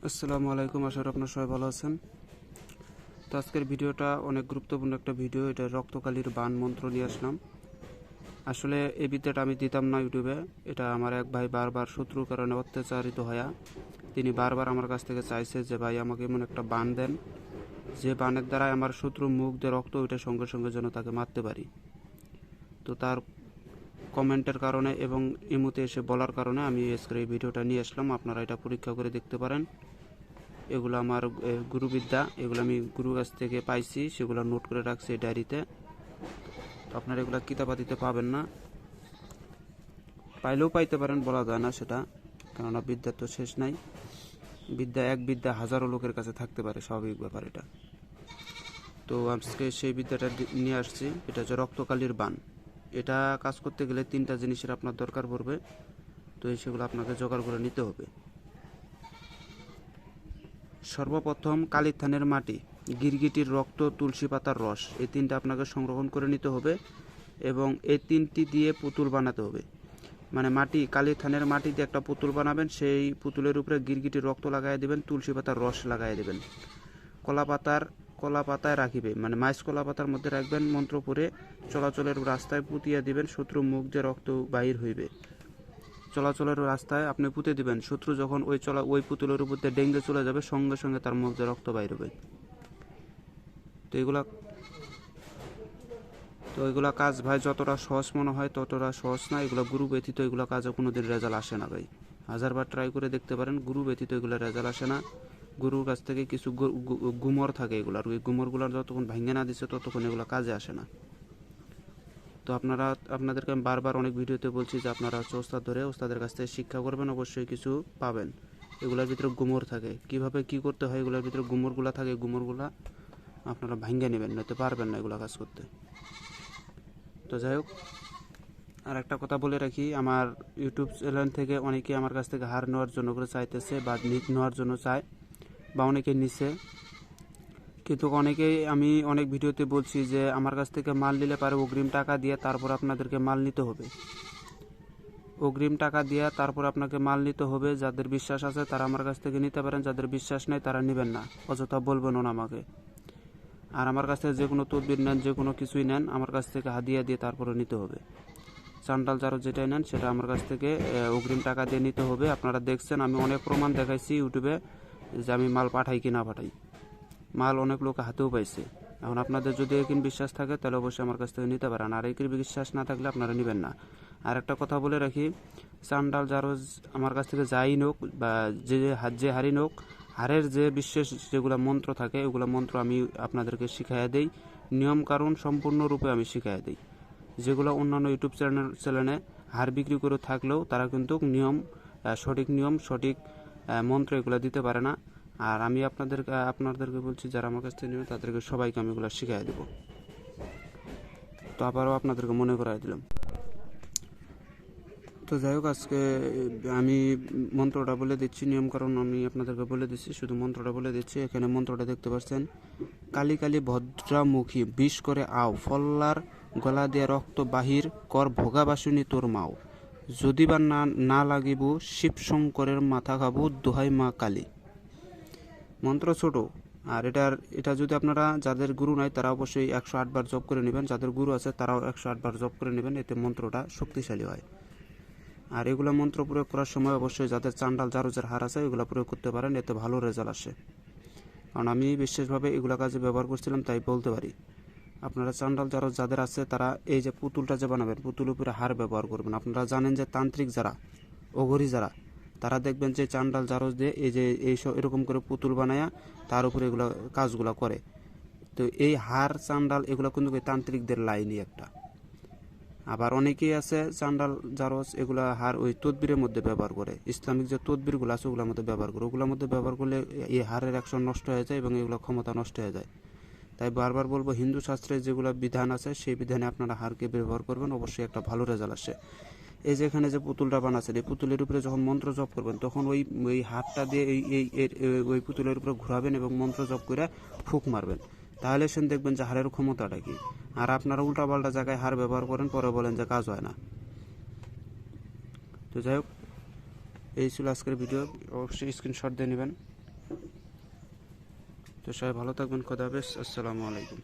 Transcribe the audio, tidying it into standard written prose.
আসসালামু আলাইকুম, আশা করি আপনারা সবাই ভালো আছেন। তো আজকের ভিডিওটা অনেক গুরুত্বপূর্ণ একটা ভিডিও। এটা রক্তকালীর বান মন্ত্র নিয়ে আসলাম। আসলে এই বিদ্যাটা আমি দিতাম না ইউটিউবে। এটা আমার এক ভাই বারবার শত্রুর কারণে অত্যাচারিত হয়া তিনি বারবার আমার কাছ থেকে চাইছে যে ভাই আমাকে এমন একটা বান দেন, যে বানের দ্বারা আমার শত্রুর মুখ দিয়ে রক্ত ওঠে সঙ্গে সঙ্গে যেন তাকে মারতে পারি। তো তার কমেন্টের কারণে এবং ইমুতে এসে বলার কারণে আমি আজকের এই ভিডিওটা নিয়ে আসলাম। আপনারা এটা পরীক্ষা করে দেখতে পারেন। এগুলো আমার গুরুবিদ্যা, এগুলো আমি গুরু কাছ থেকে পাইছি, সেগুলো নোট করে রাখছি ডায়েরিতে। আপনারা এগুলো কিতাবাদিতে পাবেন না, পাইলেও পাইতে পারেন, বলা যায় না সেটা, কেননা বিদ্যার তো শেষ নাই। বিদ্যা হাজারো লোকের কাছে থাকতে পারে, স্বাভাবিক ব্যাপার এটা। তো আজকে সেই বিদ্যাটা নিয়ে আসছি। এটা হচ্ছে রক্তকালীর বান। এটা কাজ করতে গেলে 3টা জিনিসের আপনার দরকার পড়বে। তো সেগুলো আপনাকে জোগাড় করে নিতে হবে। সর্বপ্রথম কালীর থানের মাটি, গিরগিটির রক্ত, তুলসী পাতার রস, এই 3টা আপনাকে সংরক্ষণ করে নিতে হবে এবং এই 3টি দিয়ে পুতুল বানাতে হবে। মানে মাটি, কালীর থানের মাটি দিয়ে একটা পুতুল বানাবেন। সেই পুতুলের উপরে গিরগিটির রক্ত লাগাই দেবেন, তুলসী পাতার রস লাগাই দেবেন, কলা পাতায় রাখিবে, মানে মাইস কলা পাতার মধ্যে রাখবেন। মন্ত্র পড়ে চলাচলের রাস্তায় পুতিয়া দিবেন, শত্রু মুখ দিয়ে রক্ত বাহির হইবে। চলাচলের রাস্তায় আপনি পুঁতে দিবেন। শত্রু যখন ওই পুতুলের উপর দিয়ে ডেঙ্গে চলে যাবে, সঙ্গে সঙ্গে তার মুখ দিয়ে রক্ত বাইর হবে। তো এগুলা কাজ ভাই যতটা সহজ মনে হয় ততটা সহজ না। এগুলো গুরু ব্যতীত এগুলো কাজে কোনোদিন রেজাল্ট আসে না ভাই। হাজারবার ট্রাই করে দেখতে পারেন, গুরু ব্যতীত এগুলো রেজাল্ট আসে না। গুরুর কাছ থেকে কিছু গুমর থাকে এগুলার, ওই গুমরগুলো যতক্ষণ ভাঙে না দিচ্ছে ততক্ষণ এগুলো কাজে আসে না। তো আপনাদেরকে আমি বারবার অনেক ভিডিওতে বলছি যে আপনারা হচ্ছে ওস্তাদের কাছ থেকে শিক্ষা করবেন, অবশ্যই কিছু পাবেন। এগুলোর ভিতরে গুমর থাকে, কিভাবে কি করতে হয় এগুলোর ভিতরে গুমরগুলা থাকে, গুমরগুলা আপনারা ভাঙ্গে নেবেন, নয়তো পারবেন না এগুলো কাজ করতে। তো যাই হোক, আর একটা কথা বলে রাখি, আমার ইউটিউব চ্যানেল থেকে অনেকে আমার কাছ থেকে হার নেওয়ার জন্য করে চাইতেছে বা নেওয়ার জন্য চায়, বা অনেকে নিছে। কিন্তু অনেকেই, আমি অনেক ভিডিওতে বলছি যে আমার কাছ থেকে মাল নিলে পারে অগ্রিম টাকা দিয়ে তারপর আপনাদেরকে মাল নিতে হবে। অগ্রিম টাকা দিয়ে তারপর আপনাকে মাল নিতে হবে। যাদের বিশ্বাস আছে তারা আমার কাছ থেকে নিতে পারেন, যাদের বিশ্বাস নেই তারা নেবেন না, অযথা বলবেন না আমাকে। আর আমার কাছ থেকে যে কোনো তদবির নেন, যে কোনো কিছুই নেন, আমার কাছ থেকে হাদিয়া দিয়ে তারপরে নিতে হবে। চান্ডাল জারো যেটাই নেন সেটা আমার কাছ থেকে অগ্রিম টাকা দিয়ে নিতে হবে। আপনারা দেখছেন, আমি অনেক প্রমাণ দেখাইছি ইউটিউবে যে আমি মাল পাঠাই কি না পাঠাই। মাল অনেক লোক হাতেও পাইছে। এখন আপনাদের যদি একদিন বিশ্বাস থাকে তাহলে অবশ্যই আমার কাছ থেকে নিতে পারেন, আর একদিন বিশ্বাস না থাকলে আপনারা নেবেন না। আর একটা কথা বলে রাখি, চান্ডাল জারজ আমার কাছ থেকে যাই নোক বা যে হারি নোক, হারের যে বিশেষ যেগুলো মন্ত্র থাকে ওগুলো মন্ত্র আমি আপনাদেরকে শিখাইয়া দেই, নিয়ম কারণ সম্পূর্ণরূপে আমি শিখাইয়া দিই। যেগুলো অন্যান্য ইউটিউব চ্যানেলে হার বিক্রি করে থাকলেও তারা কিন্তু সঠিক নিয়ম সঠিক মন্ত্র এগুলো দিতে পারে না। আর আমি আপনাদেরকে বলছি, যারা আমার কাছ থেকে নেবেন তাদেরকে সবাইকে আমি এগুলো শিখাই দেবো। তো আবারও আপনাদেরকে মনে করাই দিলাম। তো যাই হোক, আজকে আমি মন্ত্রটা বলে দিচ্ছি, নিয়ম কারণ আমি আপনাদেরকে বলে দিচ্ছি, শুধু মন্ত্রটা বলে দিচ্ছি। এখানে মন্ত্রটা দেখতে পাচ্ছেন, কালী কালী ভদ্রামুখী বিষ করে আও, ফল্লার গলা দিয়ে রক্ত বাহির কর, ভোগাবাসুনি তোর মাও, যদি বা না লাগিব শিবশঙ্করের মাথা খাবো, দোহাই মা কালী। মন্ত্র ছোট, আর এটা যদি আপনারা, যাদের গুরু নাই তারা অবশ্যই 108 বার জপ করে নেবেন, যাদের গুরু আছে তারাও 108 বার জপ করে নেবেন, এতে মন্ত্রটা শক্তিশালী হয়। আর এগুলো মন্ত্র প্রয়োগ করার সময় অবশ্যই যাদের চান্ডাল জারজের হার আছে এগুলো প্রয়োগ করতে পারেন, এতে ভালো রেজাল্ট আসে। কারণ আমি বিশেষভাবে এগুলো কাজে ব্যবহার করছিলাম, তাই বলতে পারি। আপনারা চান্ডাল জারজ যাদের আছে তারা এই যে পুতুলটা যে বানাবেন, পুতুলের উপরে হার ব্যবহার করবেন। আপনারা জানেন যে তান্ত্রিক যারা, অঘরী যারা, তারা দেখবেন যে চান্ডাল জারজ দিয়ে এই যে এরকম করে পুতুল বানায়া তার উপরে এগুলো কাজগুলো করে। তো এই হার চান্ডাল এগুলো কিন্তু তান্ত্রিকদের লাইনই একটা। আবার অনেকেই আছে চান্ডাল জারজ এগুলা হার ওই তদবিরের মধ্যে ব্যবহার করে, ইসলামিক যে তদবিরগুলো আছে ওগুলোর মধ্যে ব্যবহার করে। ওগুলোর মধ্যে ব্যবহার করলে এই হারের অ্যাকশন নষ্ট হয়ে যায় এবং এগুলো ক্ষমতা নষ্ট হয়ে যায়। তাই বারবার বলবো, হিন্দু শাস্ত্রে যেগুলো বিধান আছে সেই বিধানে আপনারা হারকে ব্যবহার করবেন, অবশ্যই একটা ভালো রেজাল্ট আসে। এই যে এখানে যে পুতুলটা বানাচ্ছেন, এই পুতুলের উপরে যখন মন্ত্র জপ করবেন তখন ওই হাতটা দিয়ে ওই পুতুলের উপরে ঘোরাবেন এবং মন্ত্র জপ করে ফুঁক মারবেন, তাহলে সে দেখবেন যে হারের ক্ষমতাটা কি। আর আপনারা উল্টাপাল্টা জায়গায় হার ব্যবহার করেন, পরে বলেন যে কাজ হয় না। তো যাই হোক, এই ছিল আজকের ভিডিও, অবশ্যই স্ক্রিনশট দিয়ে নেবেন। তো সবাই ভালো থাকবেন, খোদা হাফেজ, আসসালামু আলাইকুম।